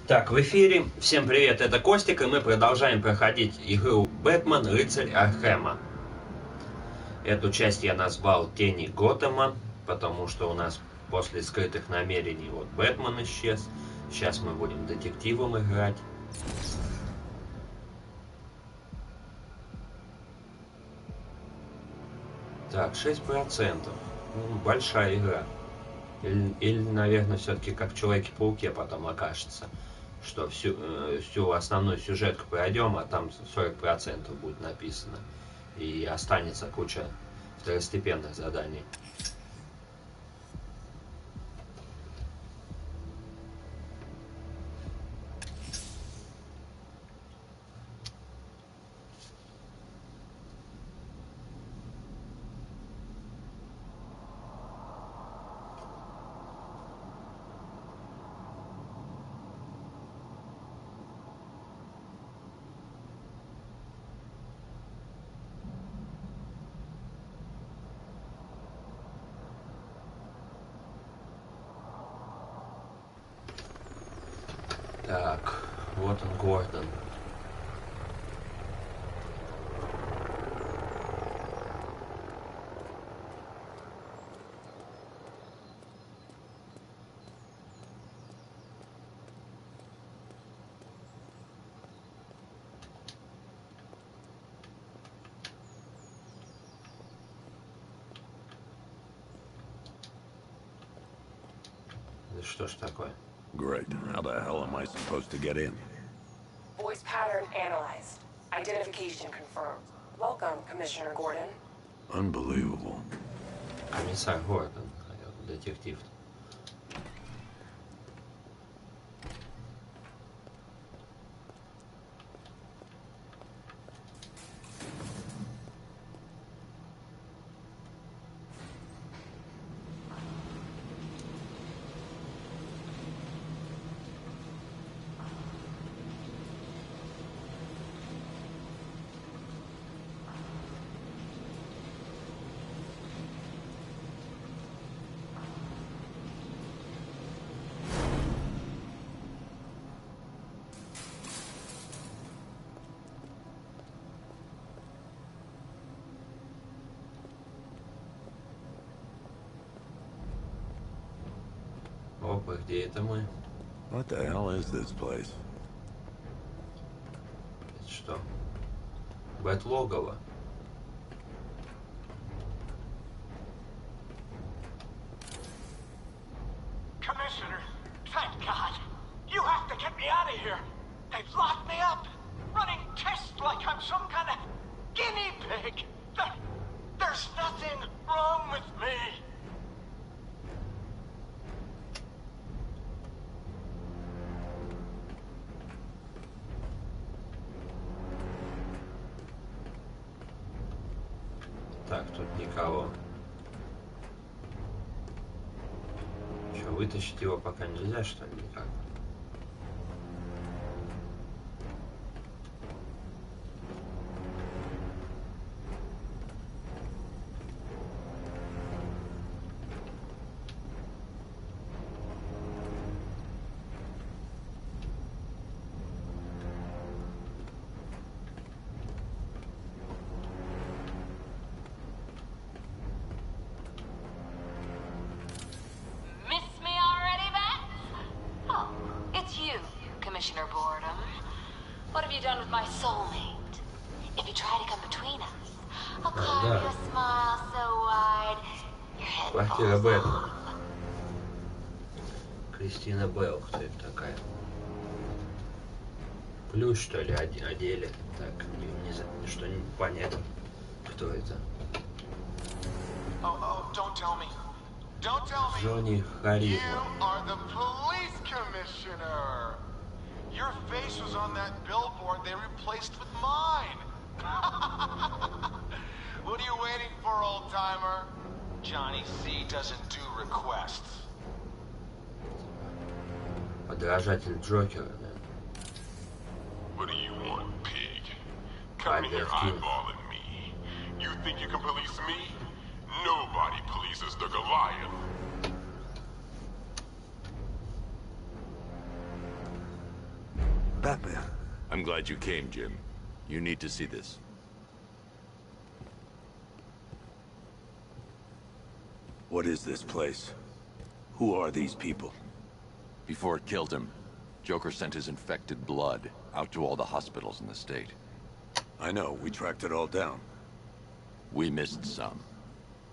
Так, в эфире. Всем привет, это Костик, и мы продолжаем проходить игру Бэтмен, Рыцарь Аркхэма. Эту часть я назвал Тени Готэма, потому что у нас после скрытых намерений вот Бэтмен исчез. Сейчас мы будем детективом играть. Так, 6%. Большая игра. Или наверное, все-таки как в Человеке-пауке потом окажется, что всю основную сюжетку пройдем, а там 40% будет написано. И останется куча второстепенных заданий. Так, вот он, Гордон. Да что ж такое? Great. How the hell am I supposed to get in? Voice pattern analyzed. Identification confirmed. Welcome, Commissioner Gordon. Unbelievable. Комиссар Гордон, детектив. Опа, где это мы? What the hell is this place? Это что? Бэт-логово. Commissioner, thank God. You have to get me out of here. They've locked me up, running tests like I'm some kind of guinea pig. There's nothing wrong with me. Так, тут никого. Что, вытащить его пока нельзя, что ли, никак? Commissioner Boredom. What have you done with my soulmate? If you try to come between us, I'll carve you a smile so wide, your head Квартира falls Бэтмен. off. Кристина Белл, кто это такая? Плюс, что ли, одели? Так, что не понятно, кто это. Oh, don't tell me. Don't tell me. Джонни You Харизма. are the police commissioner. Your face was on that billboard they replaced with mine. What are you waiting for, old-timer? Johnny C doesn't do requests. Подражатель Джокера, да? What do you want, pig? Coming here eyeballing me. You think you can police me? Nobody polices the Goliath. Batman. I'm glad you came, Jim. You need to see this. What is this place? Who are these people? Before it killed him, Joker sent his infected blood out to all the hospitals in the state. I know, we tracked it all down. We missed some.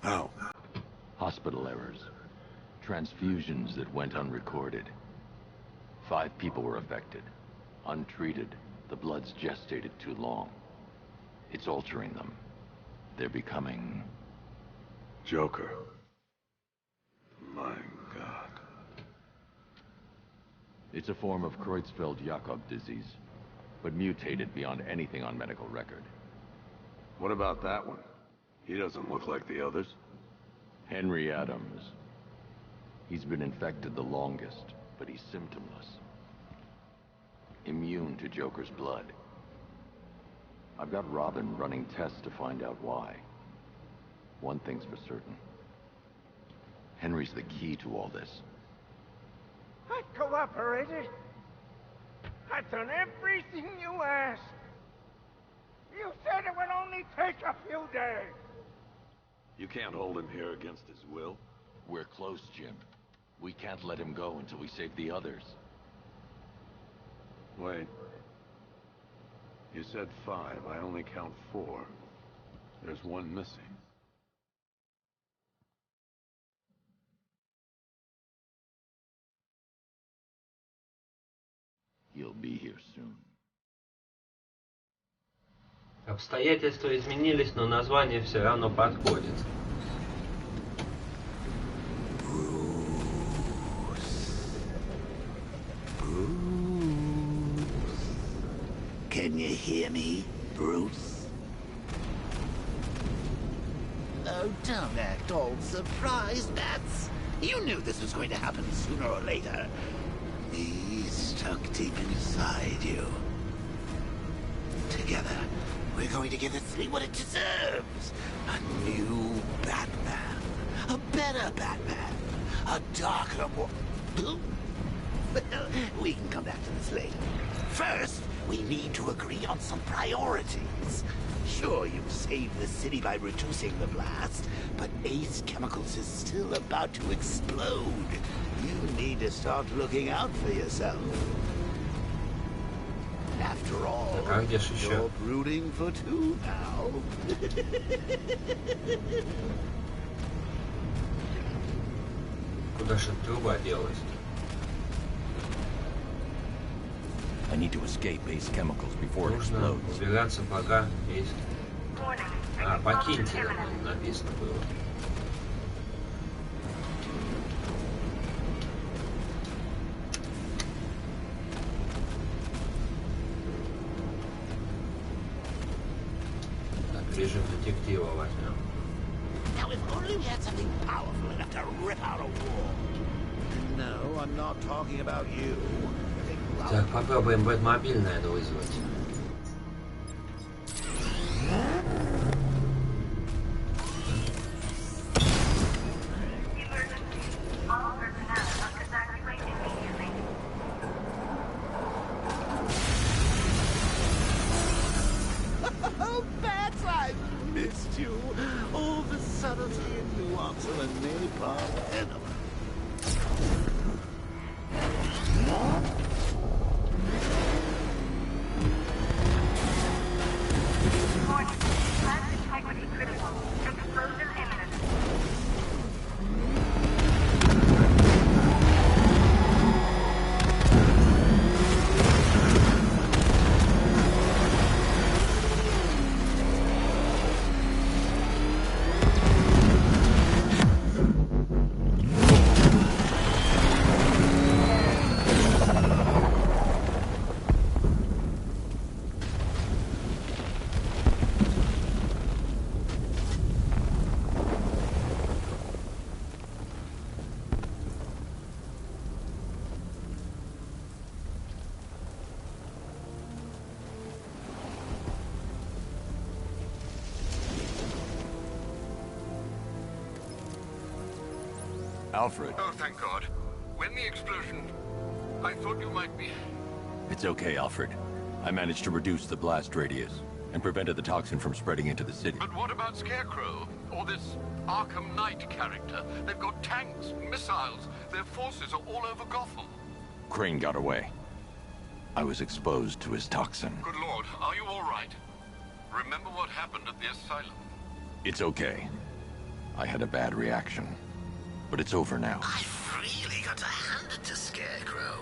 How? Hospital errors. Transfusions that went unrecorded. 5 people were affected. Untreated, the blood's gestated too long. It's altering them. They're becoming... Joker. My God. It's a form of Creutzfeldt-Jakob disease, but mutated beyond anything on medical record. What about that one? He doesn't look like the others. Henry Adams. He's been infected the longest, but he's symptomless. Immune to Joker's blood. I've got Robin running tests to find out why. One thing's for certain. Henry's the key to all this. I cooperated. I've done everything you asked. You said it would only take a few days. You can't hold him here against his will. We're close, Jim. We can't let him go until we save the others. Wait. You said 5. I only count 4. There's one missing. He'll be here soon. Обстоятельства изменились, но название все равно подходит. Can you hear me, Bruce? Oh, don't act all surprised, Bats. You knew this was going to happen sooner or later. He's stuck deep inside you. Together, we're going to give the city what it deserves. A new Batman. A better Batman. A darker, more... Well, we can come back to this later. First, we need to agree on some priorities. Sure, you've saved the city by reducing the blast, but Ace Chemicals is still about to explode. You need to start looking out for yourself. After all, you're brooding for 2 now. Куда же труба делась? I need to escape Ace Chemicals before it Нужно explodes. убираться, пока есть... А, покиньте, написано было. Так, режим детектива возьмем. Now, if only we had something powerful enough to rip out a wall. No, I'm not talking about you. Так, попробуем Бэтмобиль, наверное, вызвать. Oh, Bats, I missed you. All the subtlety and nuance of a napalm enema. Alfred. Oh, thank God. When the explosion... I thought you might be... It's okay, Alfred. I managed to reduce the blast radius and prevented the toxin from spreading into the city. But what about Scarecrow? Or this Arkham Knight character? They've got tanks, missiles. Their forces are all over Gotham. Crane got away. I was exposed to his toxin. Good Lord, are you all right? Remember what happened at the asylum? It's okay. I had a bad reaction. But it's over now. I've really got to hand it to Scarecrow.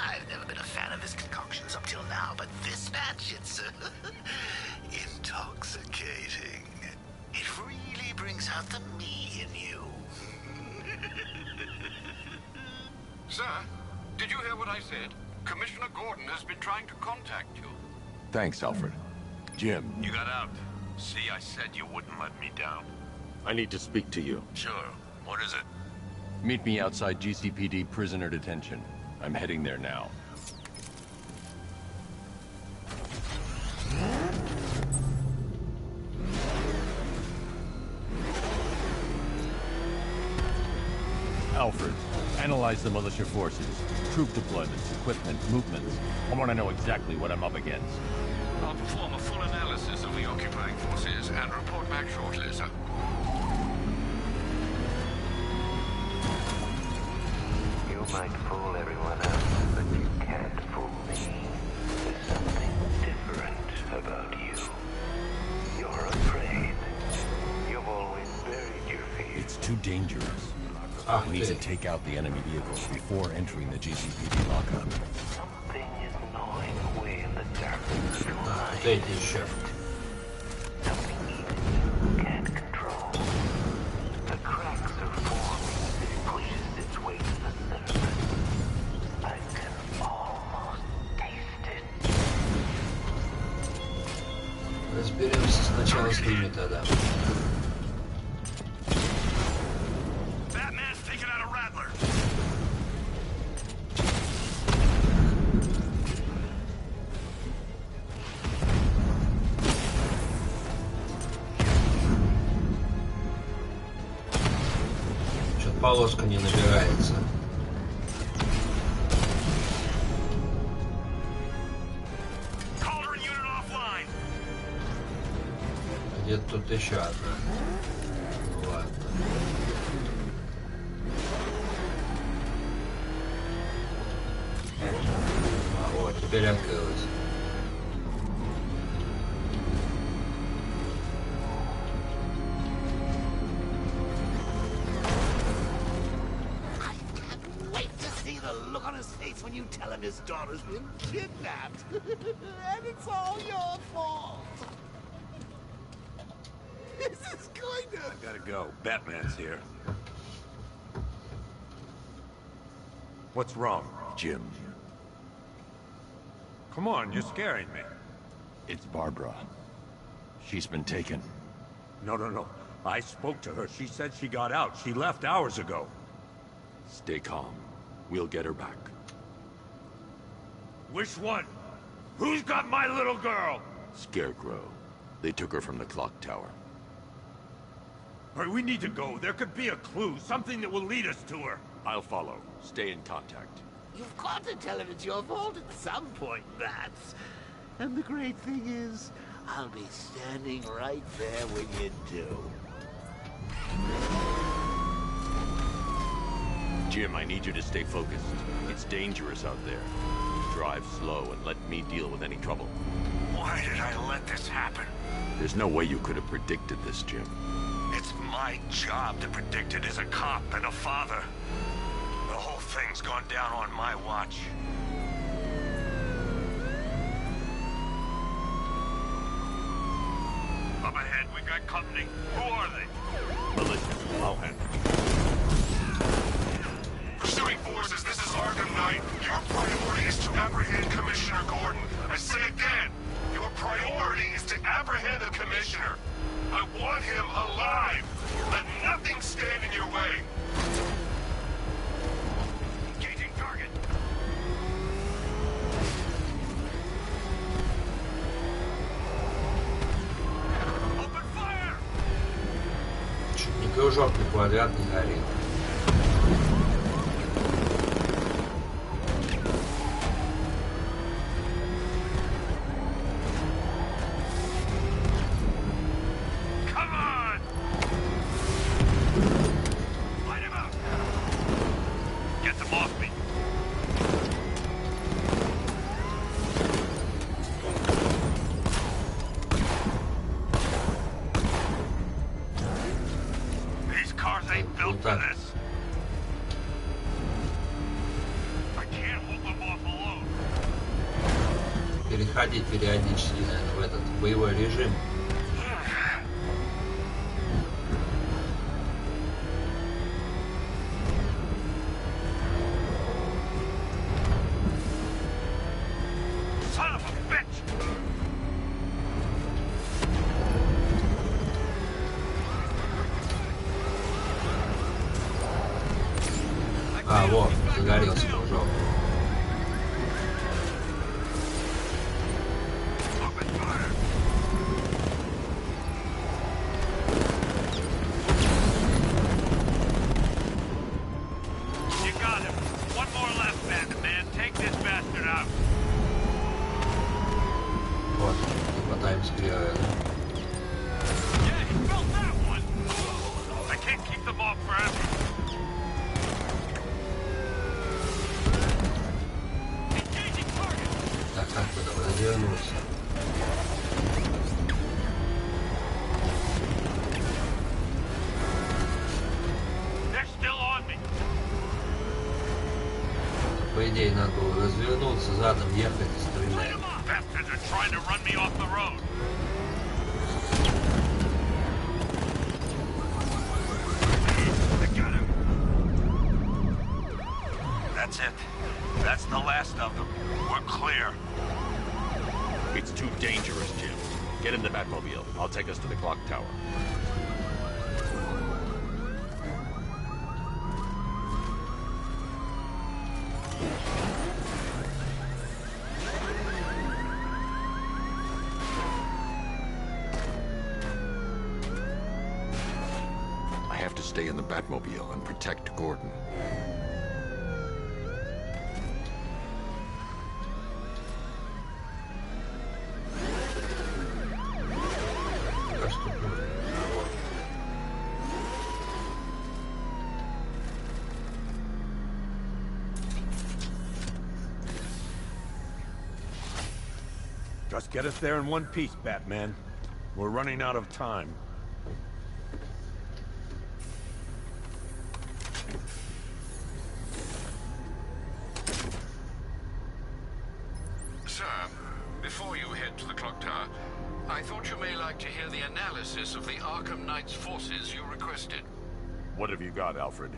I've never been a fan of his concoctions up till now, but this match, it's intoxicating. It really brings out the me in you. Sir, did you hear what I said? Commissioner Gordon has been trying to contact you. Thanks, Alfred. Jim. You got out. See, I said you wouldn't let me down. I need to speak to you. Sure. What is it? Meet me outside GCPD prisoner detention. I'm heading there now. Alfred, analyze the militia forces, troop deployments, equipment, movements. I want to know exactly what I'm up against. I'll perform a full analysis of the occupying forces and report back shortly, sir. You might fool everyone else, but you can't fool me. There's something different about you. You're afraid. You've always buried your fears. It's too dangerous. I need to take out the enemy vehicles before entering the GCPD lockup. Something is gnawing away in the darkness of your mind. Something even you can't control. The cracks are forming as it pushes its way to the surface. I can almost taste it. Разберемся сначала с ними тогда. Полоска не набирается. Где-то тут еще одна. Ну, ладно. А вот, теперь открылась. When you tell him his daughter's been kidnapped. And it's all your fault. This is going to... I gotta go. Batman's here. What's wrong? Jim. Come on, you're scaring me. It's Barbara. She's been taken. No. I spoke to her. She said she got out. She left hours ago. Stay calm. We'll get her back. Which one? Who's got my little girl? Scarecrow. They took her from the clock tower. All right, we need to go. There could be a clue, something that will lead us to her. I'll follow. Stay in contact. You've got to tell him it's your fault at some point, Bats. And the great thing is, I'll be standing right there when you do. Jim, I need you to stay focused. It's dangerous out there. Drive slow and let me deal with any trouble. Why did I let this happen? There's no way you could have predicted this, Jim. It's my job to predict it as a cop and a father. The whole thing's gone down on my watch. Up ahead, we got company. Who are they? Militia. I'll handle it. Pursuing forces, this is Arkham Knight. Your priority is to apprehend Commissioner Gordon. I say again, your priority is to apprehend the Commissioner. I want him alive. Let nothing stand in your way. Engaging target. Open fire! Чуть не кружок, не квадрат, не горит. переходить периодически, наверное, в этот боевой режим. А, вот, загорелся кружок. Вот, хватаем скверы, да? Так, как бы развернуться? По идее, надо было развернуться, задом ехать и стрелять. That's it. That's the last of them. We're clear. It's too dangerous, Jim. Get in the Batmobile. I'll take us to the clock tower. I have to stay in the Batmobile and protect Gordon. Just get us there in one piece, Batman. We're running out of time. Sir, before you head to the clock tower, I thought you may like to hear the analysis of the Arkham Knight's forces you requested. What have you got, Alfred?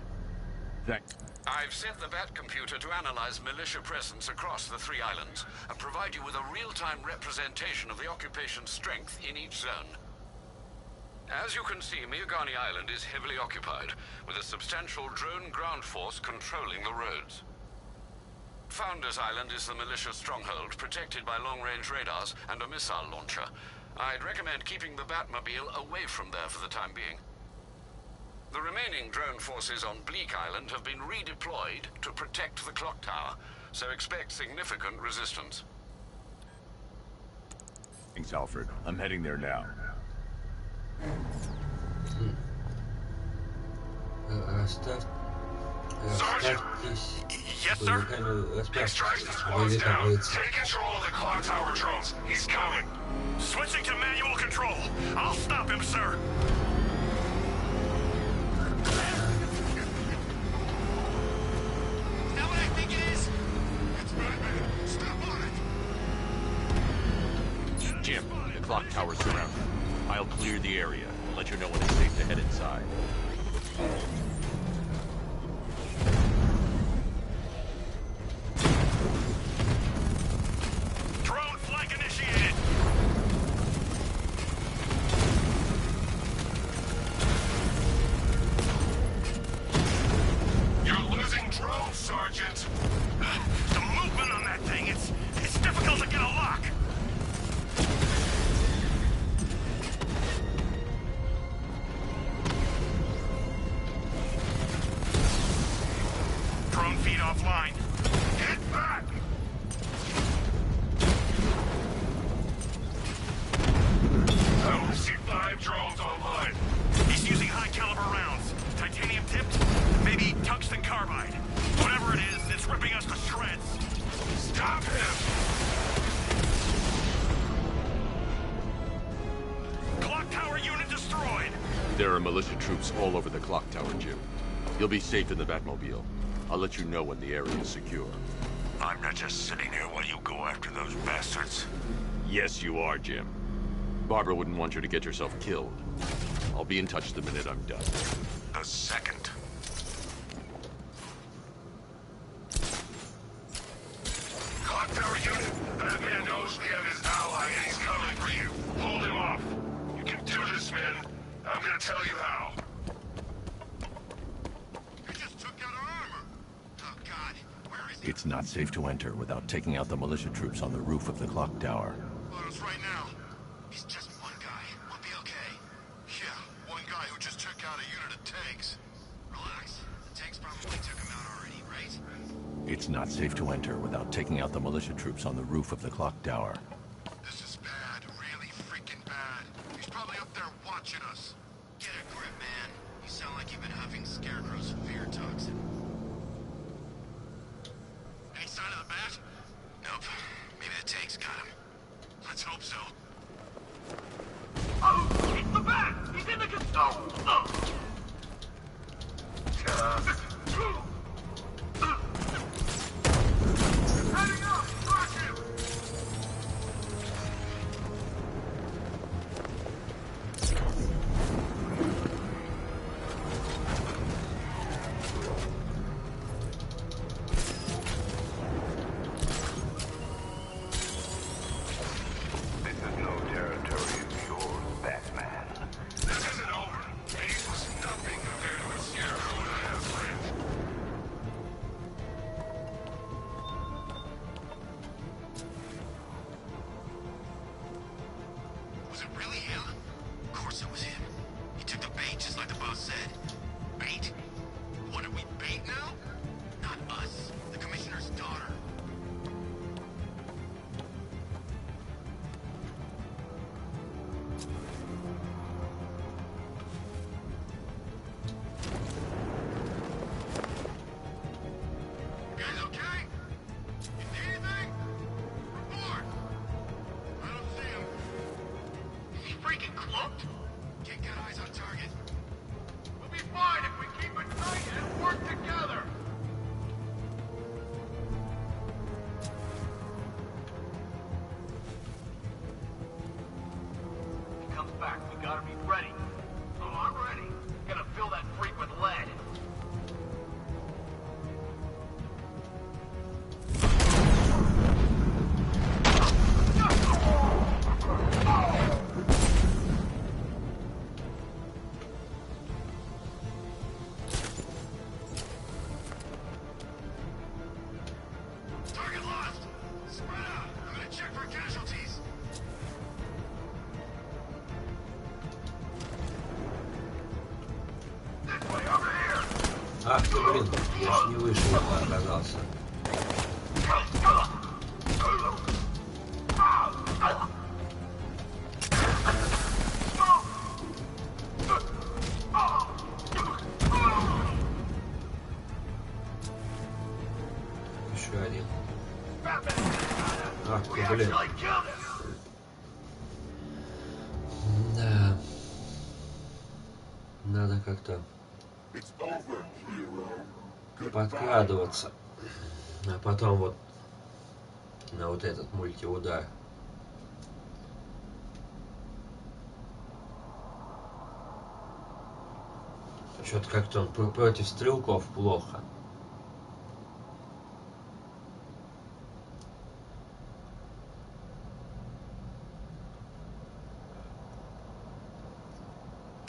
Thanks. I've sent the Bat computer to analyze militia presence across the 3 islands and provide you with a real-time representation of the occupation's strength in each zone. As you can see, Miagani Island is heavily occupied, with a substantial drone ground force controlling the roads. Founders Island is the militia stronghold, protected by long-range radars and a missile launcher. I'd recommend keeping the Batmobile away from there for the time being. The remaining drone forces on Bleak Island have been redeployed to protect the clock tower, so expect significant resistance. Thanks, Alfred. I'm heading there now. Sergeant! Yes, sir? Extract the squad's down. Take control of the clock tower drones. He's coming. Switching to manual control. I'll stop him, sir. Jim, the clock tower's surrounded. I'll clear the area and let you know when it's safe to head inside. Drone flank initiated. You're losing drones, Sergeant. The movement on that thing, it's difficult to get a lock. Drone feed offline. Get back! I only see 5 drones online. He's using high caliber rounds. Titanium tipped? Maybe tungsten carbide. Whatever it is, it's ripping us to shreds. Stop him! Clock tower unit destroyed. There are militia troops all over the clock tower, Jim. You'll be safe in the Batmobile. I'll let you know when the area is secure. I'm not just sitting here while you go after those bastards. Yes, you are, Jim. Barbara wouldn't want you to get yourself killed. I'll be in touch the minute I'm done. The second. Clock tower unit, that man knows we have his ally and he's coming for you. Hold him off. You can do this, man. I'm gonna tell you how. He just took out our armor. Oh, God. Where is he? It's not safe to enter without taking out the militia troops on the roof of the clock tower. Lotus right now. He's just one guy. We'll be okay. Yeah, one guy who just took out a unit of tanks. Relax. The tanks probably took him out already, right? It's not safe to enter without taking out the militia troops on the roof of the clock tower. This is bad. Really freaking bad. He's probably up there watching us. Get a grip, man. You sound like you've been huffing Scarecrow's fear toxin. Any sign of the bat? Nope. Maybe the tanks got him. Let's hope so. Oh, it's the bat! He's in the casino! Heading up! Crush him! This is no territory of yours, Batman. This isn't over. Ace was nothing compared to what Scarecrow and I have planned. Was it really him? Of course it was him. He took the bait just like the boss said. Bait? What, are we bait now? Not us. The Commissioner's daughter. You guys okay? You need anything? Report. I don't see him. Is he freaking cloaked? Can't get eyes on target. We'll be fine if we keep it tight and work together! If he comes back, we gotta be ready. Oh, I'm ready. Gonna fill that freak with lead. Target lost! Spread out! I'm gonna check for casualties! This way, over here! Ах ты, блин, я ж не вышел, оказался. Еще один. Ах ты, блин. Да. Надо как-то подкрадываться. А потом вот на вот этот мультиудар. Что-то как-то он против стрелков плохо.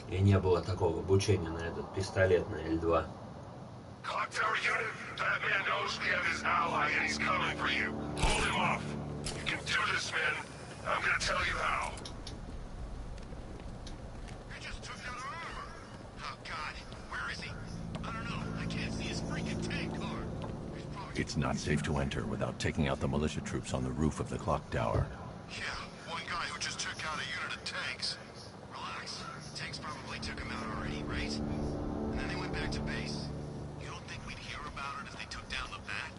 И не было такого обучения на этот пистолет на L2. Clock tower unit, that man knows we have his ally and he's coming for you. Hold him off. You can do this, man. I'm gonna tell you how. He just took out our armor! Oh, God. Where is he? I don't know. I can't see his freaking tank car. He's probably... It's not safe to enter without taking out the militia troops on the roof of the clock tower. Yeah, one guy who just took out a unit of tanks. Relax. Tanks probably took him out already, right? And then they went back to base. You don't think we'd hear about it if they took down the bat?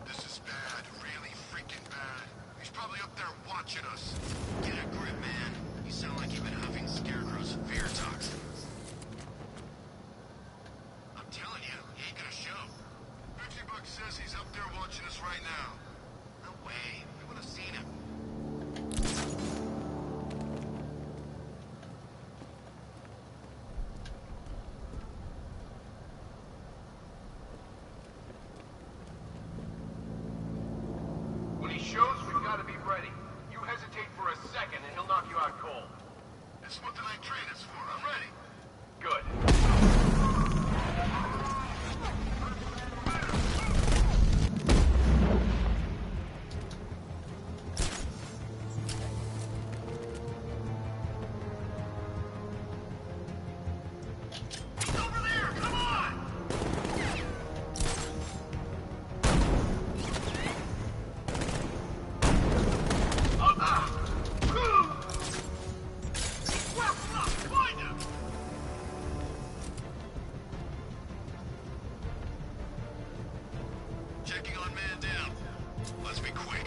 This is bad. Really freaking bad. He's probably up there watching us. Get a grip, man. You sound like you've been huffing Scarecrow's fear toxin. I'm telling you, he ain't gonna show. Buck says he's up there watching us right now. he shows, we've got to be ready. You hesitate for a second and he'll knock you out cold. That's what the night train is for. I'm ready. Good. Checking on man down. Let's be quick.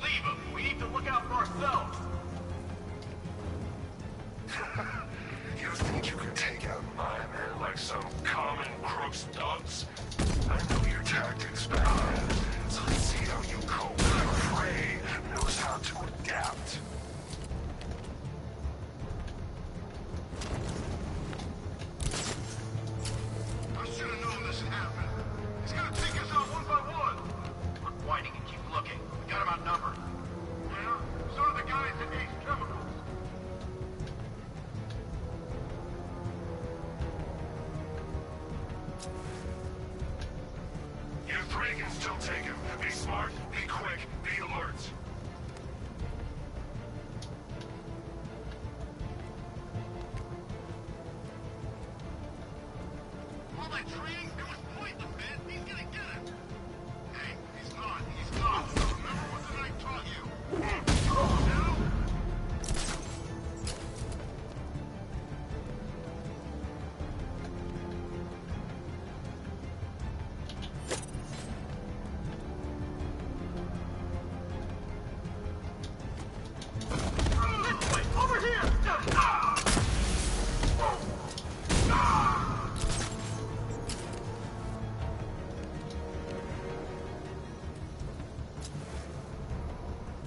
Leave him. We need to look out for ourselves. You think you can take out my men like some common crooks duds? I know your tactics, Batman. So let's see how you cope. Prey knows how to adapt. I should have known this would happen. He's gonna take us out one by one. Quit whining and keep looking. We got him outnumbered. Yeah, so do the guys at Ace Chemicals. You three can still take him. Be smart, be quick, be alert. All that training, it was pointless, man. He's gonna get it. Hey, he's not. He's not. Remember what the night taught you. Now? This way, over here!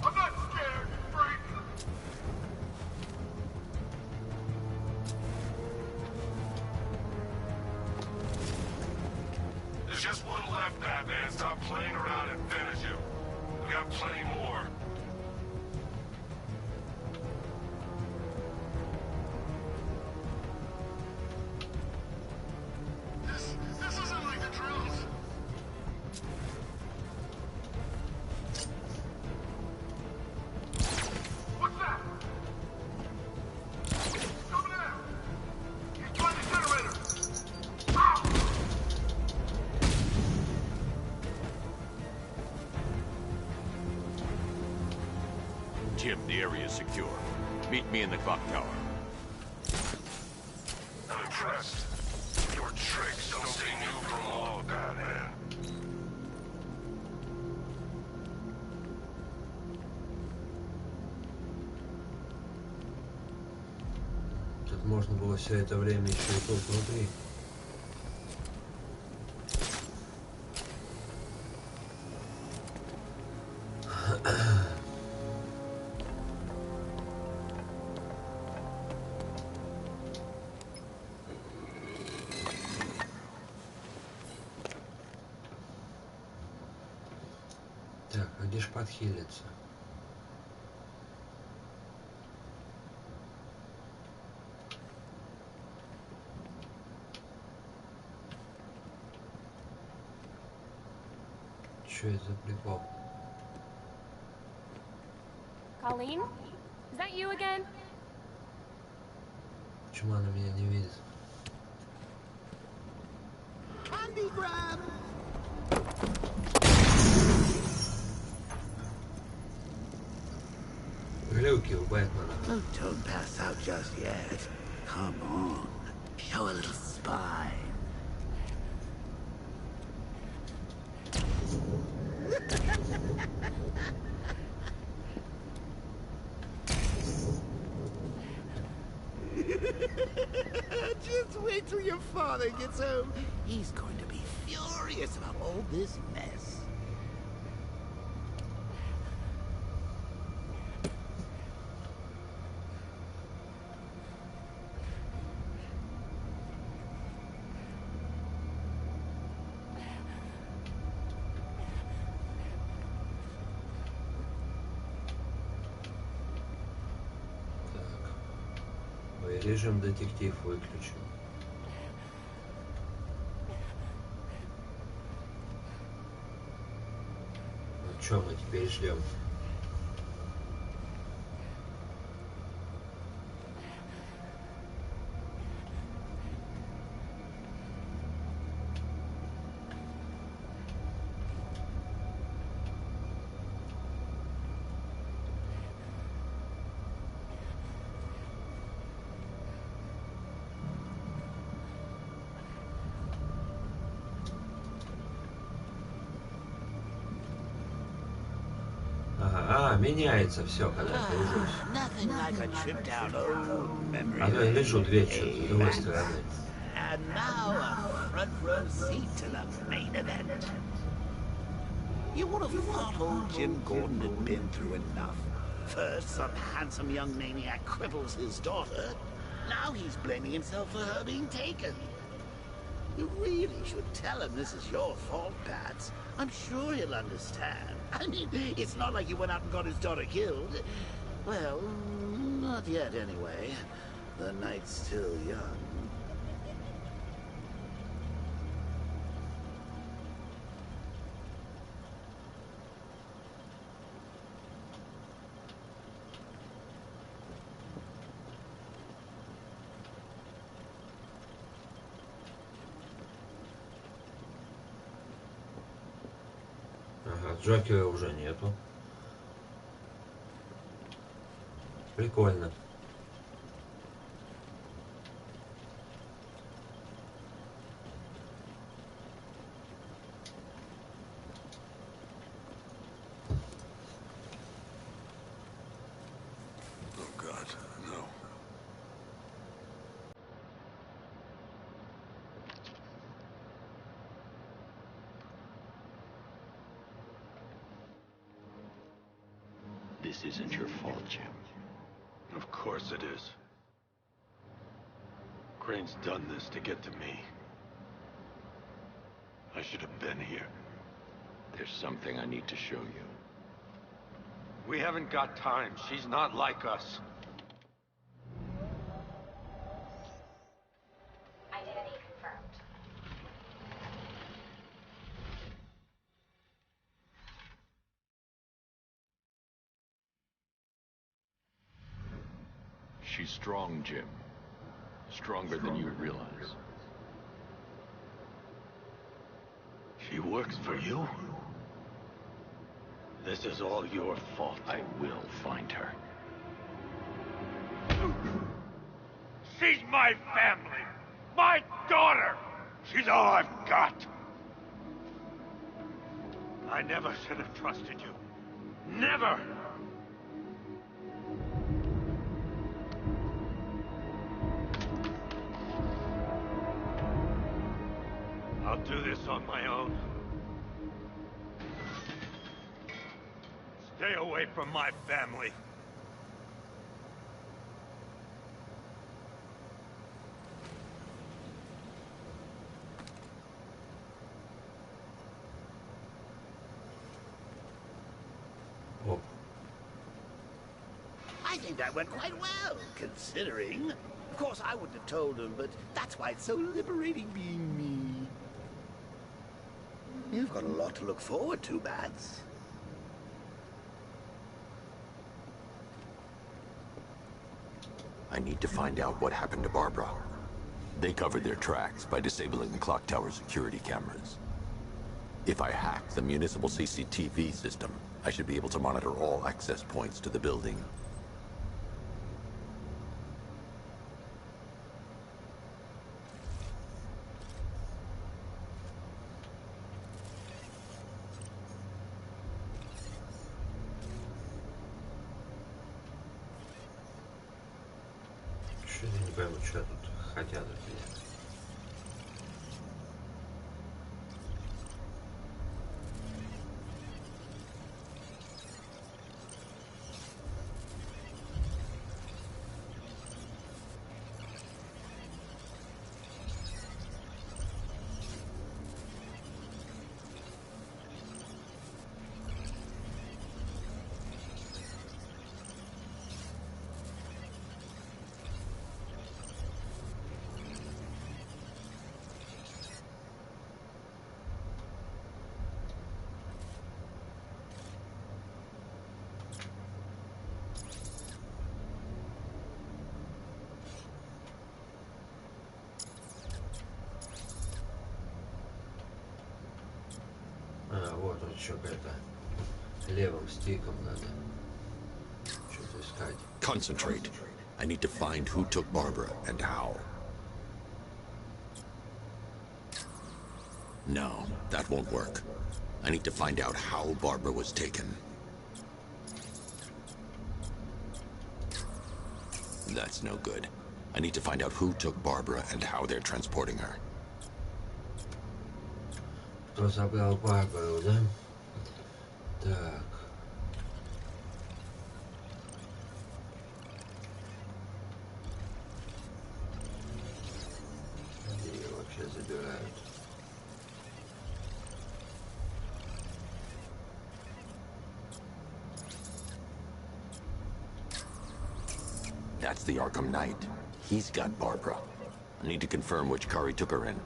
I'm not scared, freak. There's just one left, Batman. Stop playing around and finish him. We got plenty more. This isn't like the drills. What's that? Coming out! He's by the generator! Ow! Jim, the area is secure. Meet me in the clock tower. I'm impressed. Your tricks don't stay new for long, Batman. Тут можно было все это время еще и тут внутри. Так, а где ж подхилиться? Что это за прикол? Colleen? Is that you again? Почему она меня не видит? Candy grab! Глюки у Бэтмена. Oh, don't pass out just yet. Come on. Show a little spine. Just wait till your father gets home. He's going to be furious about all this mess. Режим детектив выключен. Ну что мы теперь ждем? Ага, меняется все, когда я кружусь. А то я лежу, дверь что-то с другой стороны. And now a front row seat to the main event. You would have thought old Jim Gordon had been through enough. First, some handsome young maniac cripples his daughter. Now he's blaming himself for her being taken. You really should tell him this is your fault, Bats. I'm sure he'll understand. I mean, it's not like you went out and got his daughter killed. Well, not yet anyway. The night's still young. Ага, Джокера уже нету. Прикольно. Oh God, no. This isn't your fault, Jim. Of course it is. Crane's done this to get to me. I should have been here. There's something I need to show you. We haven't got time. She's not like us. Identity confirmed. She's strong, Jim. Stronger than you realize. She works for you? This is all your fault. I will find her. She's my family! My daughter! She's all I've got! I never should have trusted you. Never! I'll do this on my own. Stay away from my family. Оп. I think that went quite well, considering. Of course, I wouldn't have told him, but that's why it's so liberating being me. You've got a lot to look forward to, Bats. I need to find out what happened to Barbara. They covered their tracks by disabling the clock tower security cameras. If I hack the municipal CCTV system, I should be able to monitor all access points to the building. Что я не пойму, что тут хотят от меня. А, вот он еще какая-то. Левым стиком надо что-то искать. Concentrate. I need to find who took Barbara and how. No, that won't work. I need to find out how Barbara was taken. That's no good. I need to find out who took Barbara and how they're transporting her. Кто забрал Барбару, да? Так. Где ее вообще забирают? That's the Arkham Knight. He's got Barbara. I need to confirm which car he took her in.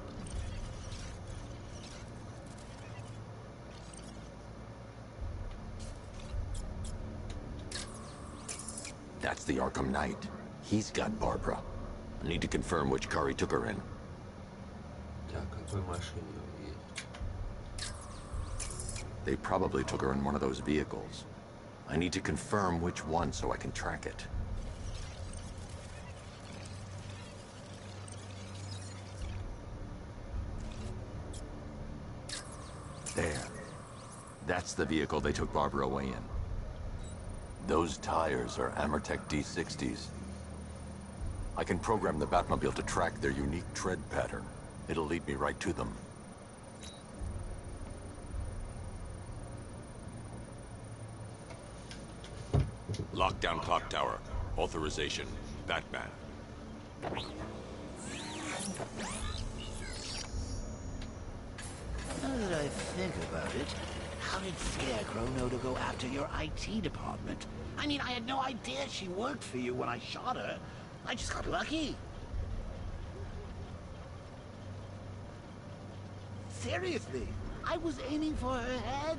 That's the Arkham Knight. He's got Barbara. I need to confirm which car he took her in. Так, какой машине он едет? They probably took her in one of those vehicles. I need to confirm which one so I can track it. There. That's the vehicle they took Barbara away in. Those tires are Amertech D60s. I can program the Batmobile to track their unique tread pattern. It'll lead me right to them. Lockdown clock tower. Authorization. Batman. Now that I think about it, how did Scarecrow know to go after your IT department? I mean, I had no idea she worked for you when I shot her. I just got lucky. Seriously, I was aiming for her head.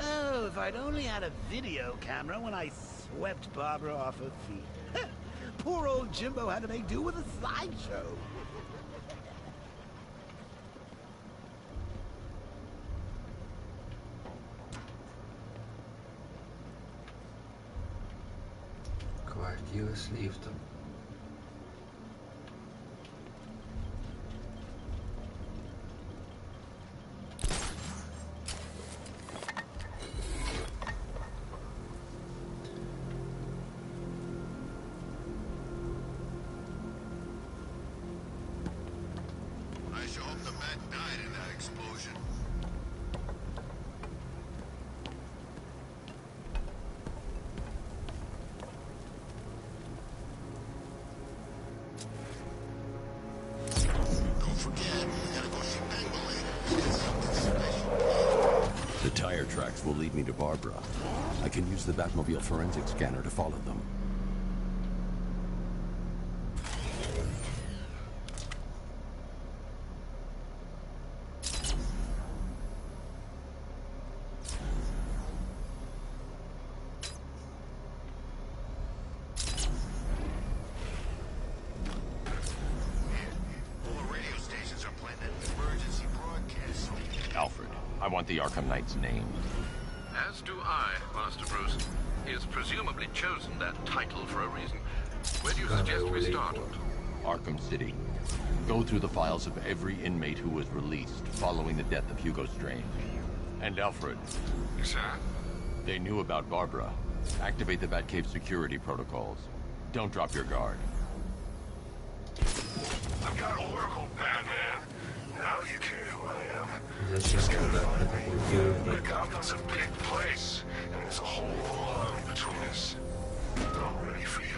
Oh, if I'd only had a video camera when I swept Barbara off her feet. Poor old Jimbo had to make do with a slideshow. Квартира с лифтом. I sure hope the Bat died in that explosion. Don't forget, we gotta go see Penguin later. It's something special. The tire tracks will lead me to Barbara. I can use the Batmobile forensic scanner to follow them. All the radio stations are playing that emergency broadcast. Alfred, I want the Arkham Knight's name. As do I, Master Bruce. He has presumably chosen that title for a reason. Where do you suggest we start? Arkham City. Go through the files of every inmate who was released following the death of Hugo Strange. And Alfred. Sir? They knew about Barbara. Activate the Batcave security protocols. Don't drop your guard. I've got Oracle, Batman. Now you care who I am. Зачем тогда But катапультировать? Gotham's a big place, and there's a whole lot between us. I'm ready for you.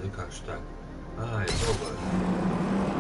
Ну как ж так? А, это оба.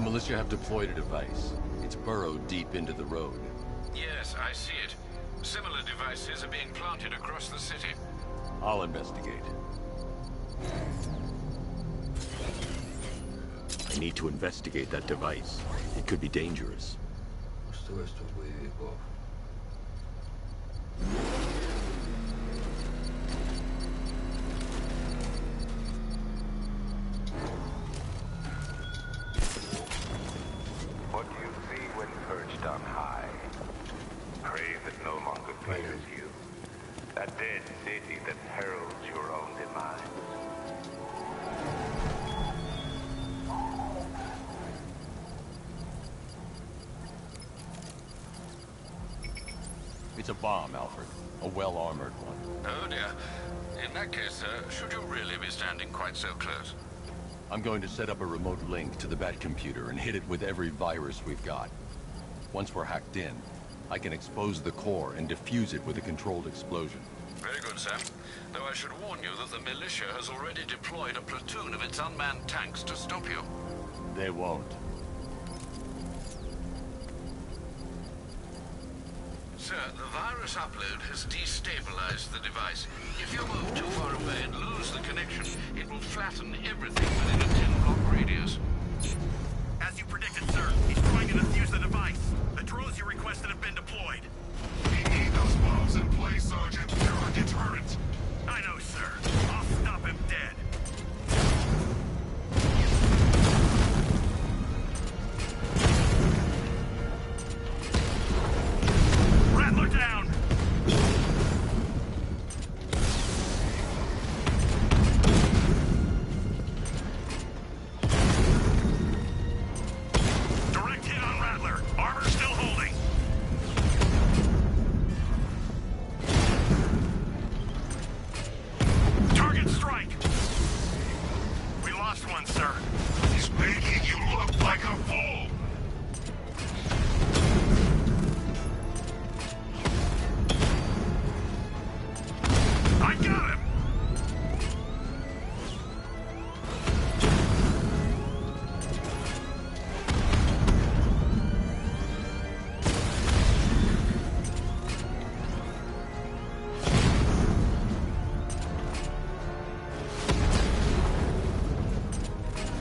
militia have deployed a device. It's burrowed deep into the road. Yes, I see it. Similar devices are being planted across the city. I'll investigate. I need to investigate that device. It could be dangerous. Устройство боевиков. What do you see when perched on high? Prey that no longer fears you. A dead city that heralds your own demise. It's a bomb, Alfred. A well-armored one. Oh dear. In that case, should you really be standing quite so close? I'm going to set up a remote link to the Bat computer and hit it with every virus we've got. Once we're hacked in, I can expose the core and defuse it with a controlled explosion. Very good, Sam. Though I should warn you that the militia has already deployed a platoon of its unmanned tanks to stop you. They won't. Sir, the virus upload has destabilized the device. If you move too far away and lose the connection, it will flatten everything within a 10-block radius. As you predicted, sir, he's trying to defuse the device. The drones you requested have been deployed. We need those bombs in place, Sergeant. They're our deterrent. I know, sir. I'll stop him dead. Rattler down! Direct hit on Rattler. Armor still holding. Target strike. We lost one, sir. He's making you look like a fool. I got him!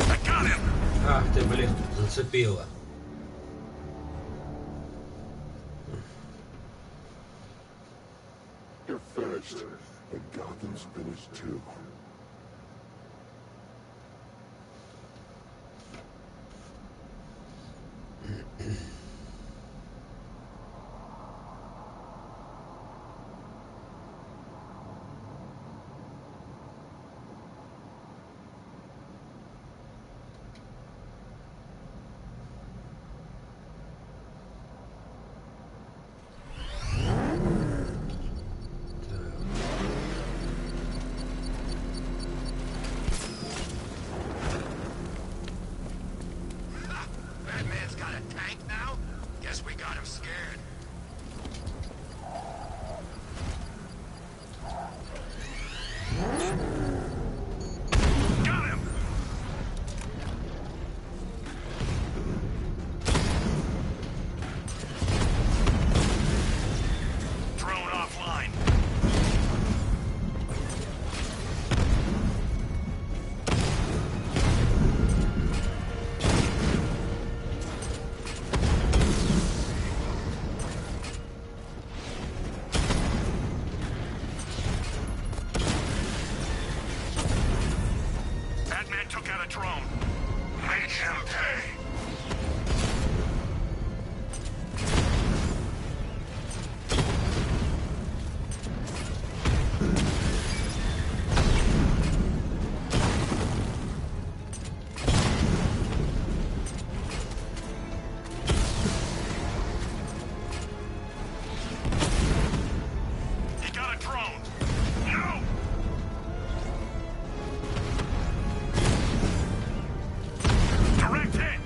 I got him! Ах ты, блин, зацепила. You're finished, and Gotham's finished too. Batman's got a tank now? Guess we got him scared. Got him! Drone offline. Batman took out a drone. Make him pay. He got a drone. No! Direct hit!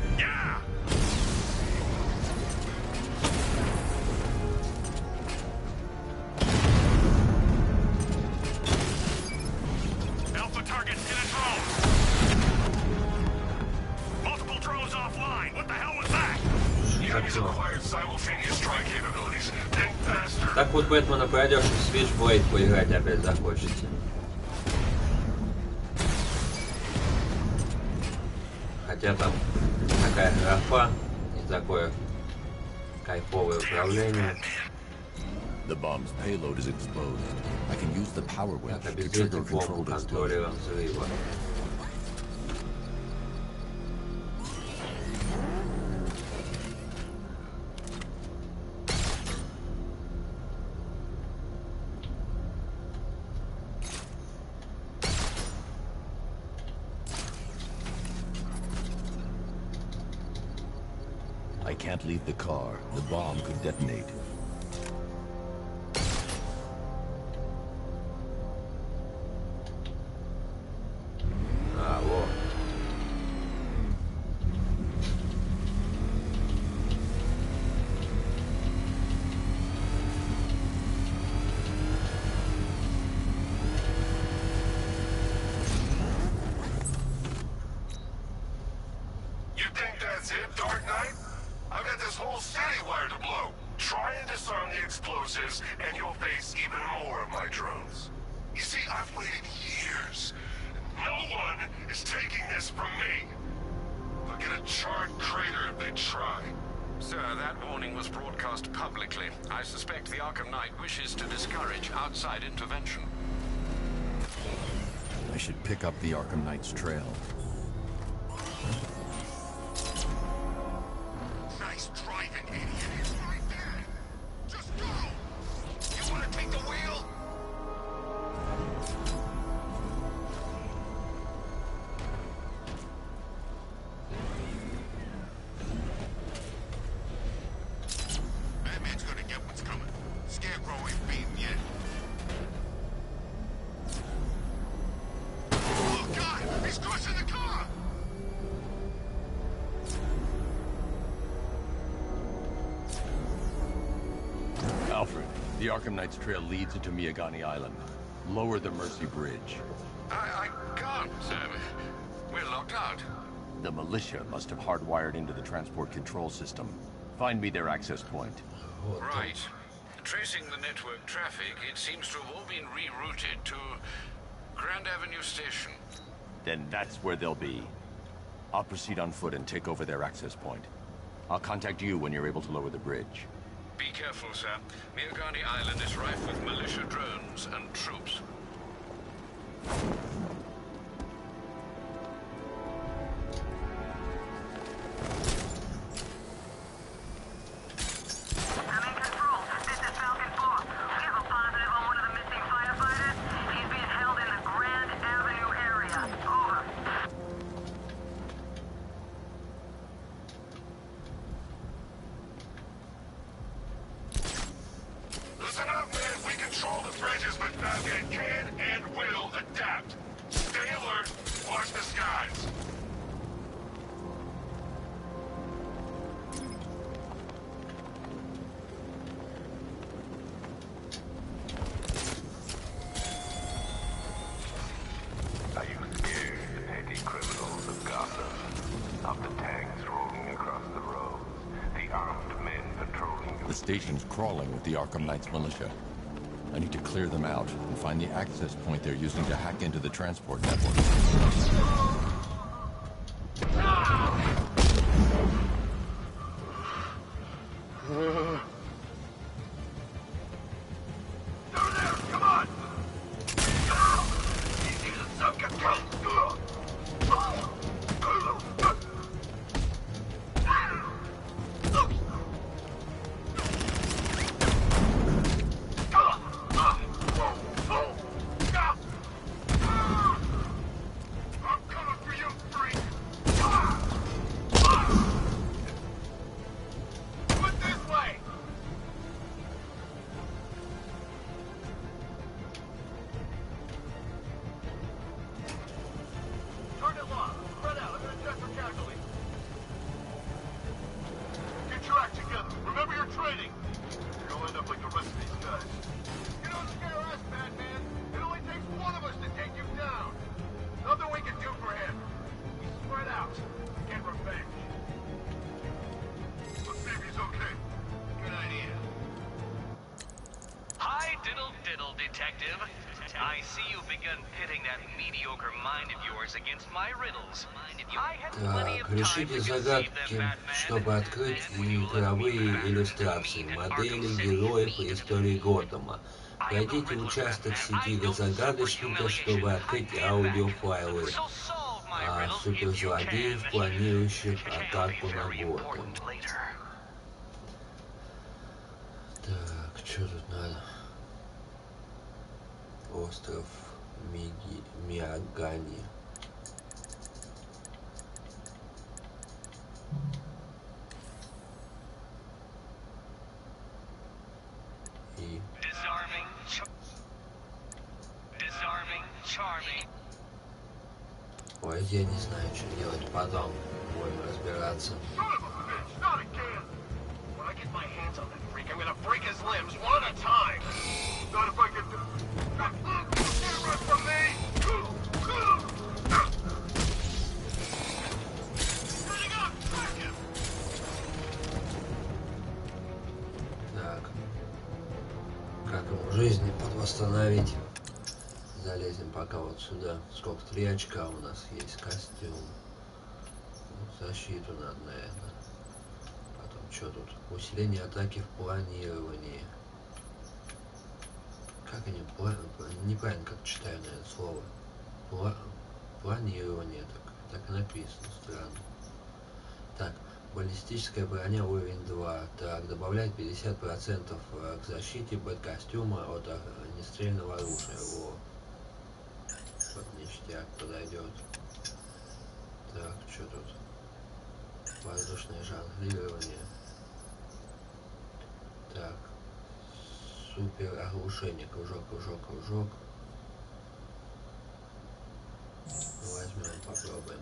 Так вот Бэтмена пройдешь, и Switchblade поиграть опять захочется. Хотя там такая графа и такое кайфовое управление. Так, обезвредить бомбу контроллером взрыва. I can't leave the car. The bomb could detonate. А, вот. You think that's it, Dark Knight? I've got this whole city wired to blow. Try and disarm the explosives, and you'll face even more of my drones. You see, I've waited years. No one is taking this from me. They'll get a charred crater if they try. Sir, that warning was broadcast publicly. I suspect the Arkham Knight wishes to discourage outside intervention. I should pick up the Arkham Knight's trail. Nice driving, idiot. It's right there. Just go. You want to take the wheel? Batman's gonna get what's coming. Scarecrow ain't beaten yet. Oh, God! He's crushing the car! Alfred, the Arkham Knight's trail leads into Miagani Island. Lower the Mercy Bridge. I can't, sir. We're locked out. The militia must have hardwired into the transport control system. Find me their access point. Right. Tracing the network traffic, it seems to have all been rerouted to Grand Avenue Station. Then that's where they'll be. I'll proceed on foot and take over their access point. I'll contact you when you're able to lower the bridge. Be careful, sir. Miagani Island is rife with militia drones and troops. Listen up, man. We control the bridges, but Batman can and will adapt. Stay alert. Watch the skies. Are you scared, petty criminals of Gotham? Of the tanks rolling across the roads, the armed men patrolling The station's crawling with the Arkham Knight's militia. I need to clear them out and find the access point they're using to hack into the transport network. I'm gonna Так, решите загадки, чтобы открыть игровые иллюстрации, модели героев и истории Готэма. Пройдите участок сети загадочника, чтобы открыть аудиофайлы о суперзлодеев, планирующих атаку на Готэм. Так, что тут надо? Остров Миагани. И... Ой, я не знаю, что делать потом. Будем разбираться. Так. Как ему жизнь подвосстановить? Залезем пока вот сюда. Сколько? 3 очка у нас есть. Костюм. Защиту надо, наверное. Потом что тут? Усиление атаки в планировании. Как они неправильно как читаю на это слово. Планирование. Так и написано. Странно. Так. Баллистическая броня уровень 2. Так, добавляет 50% к защите бэт-костюма от огнестрельного оружия. Во. Вот ништяк подойдет. Так, что тут? Воздушное жонглирование. Так. Супер оглушение. Кружок, кружок, кружок. Возьмем, попробуем.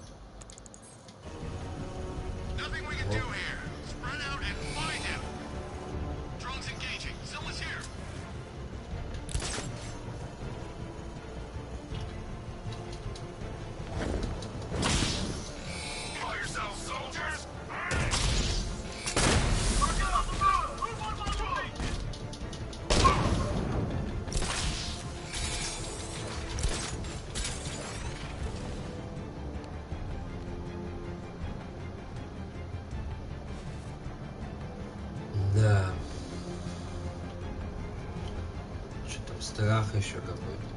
Да. Что там, страх еще какой-то.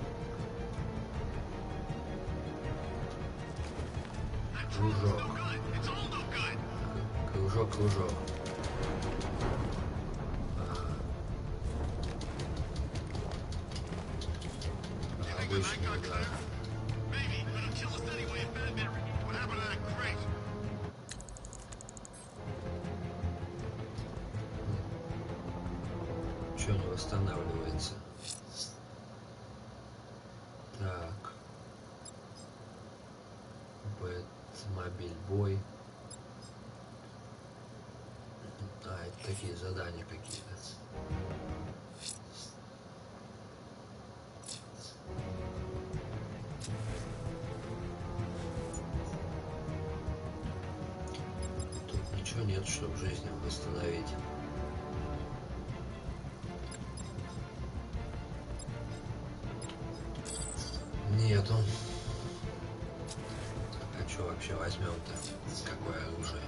Кружок. Кружок, кружок. Обычный удар. Что не восстанавливается? Так. Бэтмобиль бой. А, это такие задания какие-то. Тут ничего нет, чтобы жизнь восстановить. Нету. Так, а что вообще возьмем-то? Какое оружие?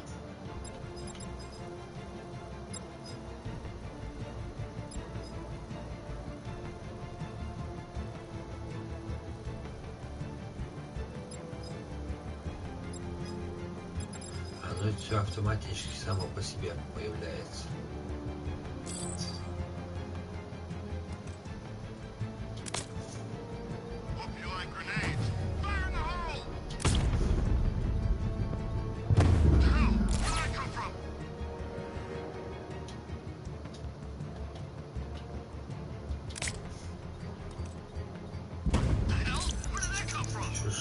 Оно все автоматически само по себе появляется.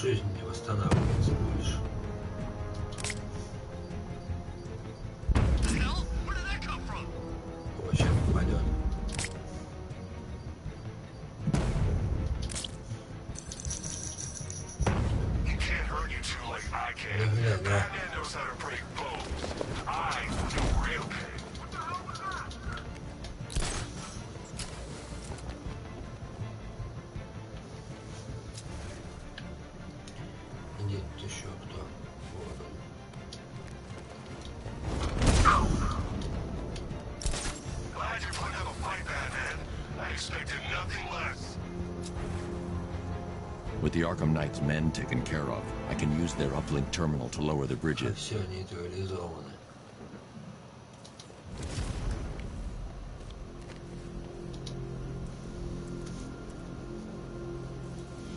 Жизнь не восстанавливается больше. О, сейчас попадет. Да. Тут еще кто? Glad you're putting up a fight, Batman. I expected nothing less. With the Arkham Knight's men taken care of, I can use their uplink terminal to lower the bridges. Все нейтрализованы.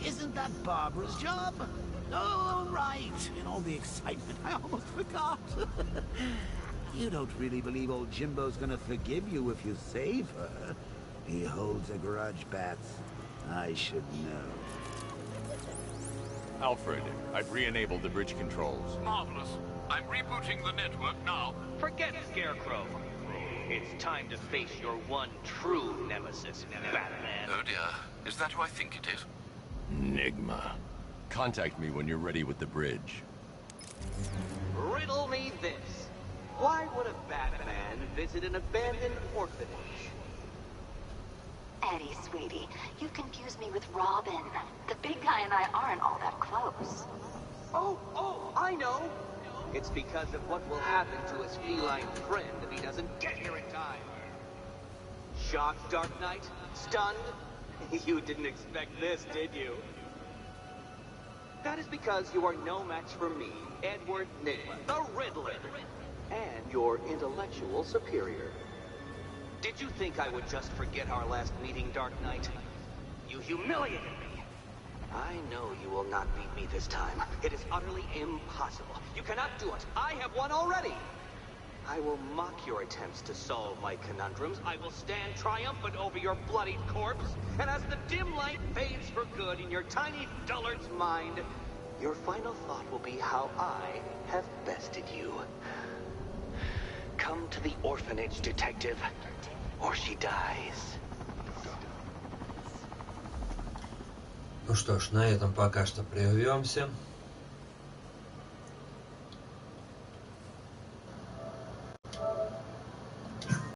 Isn't that Barbara's job? Oh, right. In all the excitement, I almost forgot. You don't really believe old Jimbo's gonna forgive you if you save her. He holds a grudge, Bats. I should know. Alfred, I've re-enabled the bridge controls. Marvelous. I'm rebooting the network now. Forget Scarecrow. It's time to face your one true nemesis, Batman. Oh dear. Is that who I think it is? Enigma. Contact me when you're ready with the bridge. Riddle me this. Why would a Batman visit an abandoned orphanage? Eddie, sweetie, you confuse me with Robin. The big guy and I aren't all that close. Oh, I know. It's because of what will happen to his feline friend if he doesn't get here in time. Shocked, Dark Knight? Stunned? You didn't expect this, did you? That is because you are no match for me, Edward Nigma, the Riddler, and your intellectual superior. Did you think I would just forget our last meeting, Dark Knight? You humiliated me. I know you will not beat me this time. It is utterly impossible. You cannot do it. I have won already. I will mock your attempts to solve my conundrums. I will stand triumphant over your bloodied corpse. And as the dim light fades for good in your tiny dullard's mind, your final thought will be how I have bested you. Come to the orphanage, detective, or she dies. Ну что ж, на этом пока что прервемся.